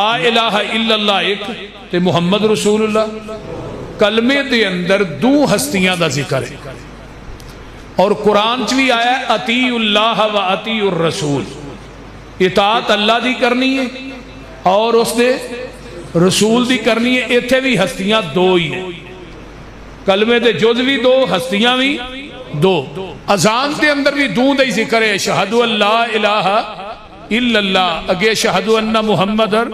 ला इलाहा इल्लल्लाह एक ते मुहम्मद रसूलुल्लाह। कलमे दे अंदर दो हस्तियां का जिक्र है और कुरान च भी आया अतीउल्लाह व अतीउर रसूल, इताअत अल्लाह दी करनी है और उसने रसूल दी करनी है। इत्थे भी हस्तियां दो ही है, कलमे दे जुज भी दो, हस्तियां भी दो। अजान के अंदर भी दो का ही जिक्र है, शहदु अल्ला इलाहा इल्लल्लाह, अगे शहदु अन्ना मुहम्मदर।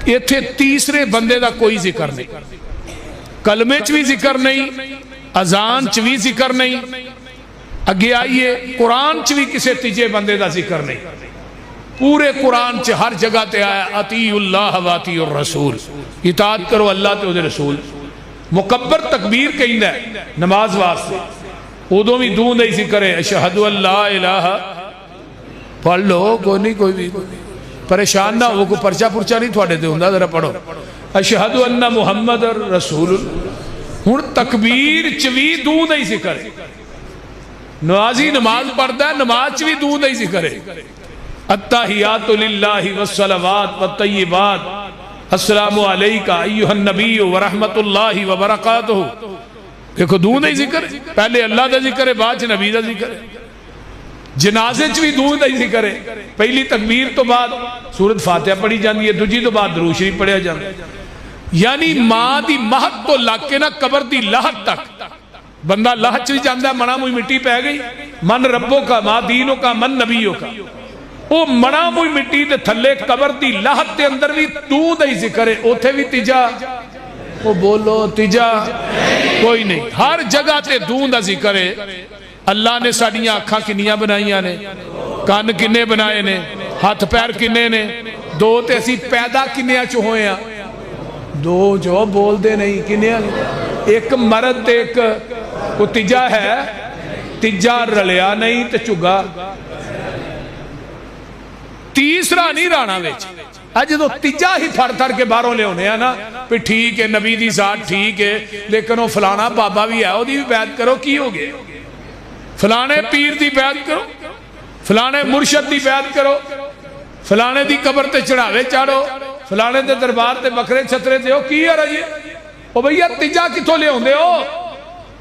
इत्थे तीसरे बंदे का कोई जिक्र नहीं, कलमे च भी जिक्र नहीं, अजान च भी जिक्र नहीं। अगे आइए कुरान च भी किसी तीजे बंदे का जिक्र नहीं। पूरे कुरान च हर जगह ते आया अतीउल्लाह व अतीउर रसूल, इताअत करो अल्लाह ते उहदे रसूल। मुकब्बर तकबीर कहंदा है नमाज वास्ते, उदों भी दूं दा ही जिक्र है, अशहदु अल्ला इलाहा। पढ़ लो, कोई नहीं, कोई भी परेशान ना हो, कोई परचा पुरचा नहीं थोड़े ते हुंदा, जरा पढ़ो अशहदु अन्ना मुहम्मद रसूल। हुण तकबीर च भी दूं दा ही जिक्र है, नमाजी नमाज पढ़दा है, नमाज च भी दूं दा ही जिक्र है। अत्तहियातु लिल्लाहि वस्सलावात वत्तय्यिबात अस्सलामु अलैका अय्युहन नबी व रहमतुल्लाहि व बरकातुहू। देखो दूं दा ही जिक्र है, पहले अल्लाह का जिक्र है, बाद च नबी का जिक्र है। जनाजे च भी दूं दा ही जिक्र है, पहली तकबीर तो बाद सूरत फातिहा पढ़ी जाती है, दूजी तो बाद दुरूद शरीफ पढ़िया जाता है। यानी मां की महक तो लग के ना कबर की लाहत तक बंदा लाह च भी जाता, मना मुई मिट्टी पै गई, मन रब्बों का मां दीनों का मन नबियों का, वो मना मुई मिट्टी के थले कबर की लाहत के अंदर भी दूं दा ही जिक्र है। उथे भी तीजा, वो बोलो तीजा कोई नहीं, हर जगह ते दूं दा जिक्र है। अल्लाह ने साडियां अखां किन्नियां बनाईयां ने, कान किन्ने बनाए ने, हाथ पैर किन्ने ने, दो ते असी पैदा किन्नियां चो होए आ, दो जो बोलते नहीं किन्नियां ने, एक मर्द ते एक को तीजा है, तीजा रलिया नहीं ते झुग्गा तीसरा नहीं राणा विच। अज जो तीजा ही फड़ फड़ के बाहरों लिया ना भी ठीक है, नबी दी जात ठीक है, लेकिन वो फलाना बाबा भी है, ओदी भी बैत करो, की हो गए, फलाने पीर की बैत करो, फलाने मुर्शद की बैत करो, फलाने की कबर ते चढ़ावे चाड़ो, फलाने के दरबार ते बकरे छतरे दो, की है रजी ओ भैया तीजा कितों लियाउंदे हो?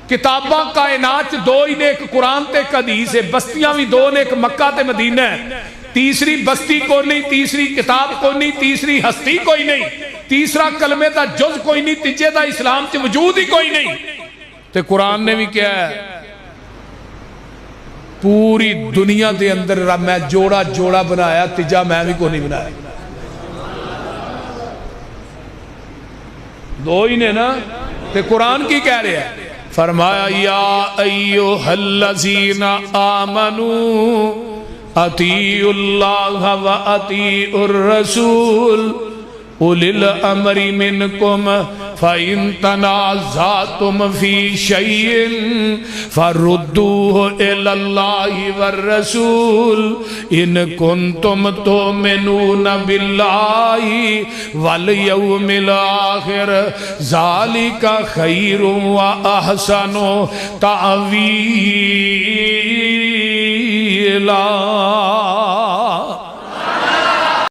किताबां कायनात दो ही ने, एक कुरान ते एक हदीस है, बस्तियां भी दो ने, एक मक्का ते मदीना है। तीसरी बस्ती कोई नहीं, तीसरी किताब कोई नहीं, तीसरी हस्ती कोई नहीं, तीसरा कलमे का जुज कोई नहीं, तीजे का इस्लाम च वजूद ही कोई नहीं। ते कुरान ने भी क्या है, पूरी दुनिया के अंदर मैं जोड़ा जोड़ा बनाया, तीजा मैं भी कोई नहीं बनाया, दो ही ने ना। ते कुरान की कह रहा है, फरमाया या अय्युहल्लज़ीना आमनू अतीउल्लाह व अतीउर रसूल उलिल अमरी मिनकुम फ़इन तनाज़अतुम फ़ी शैइन फ़रुद्दूहु इलल्लाहि वर रसूल इन कुंतुम तुमिनून बिल्लाहि वल यौमिल आखिर ज़ालिका खैरुम व अहसनु तावीला।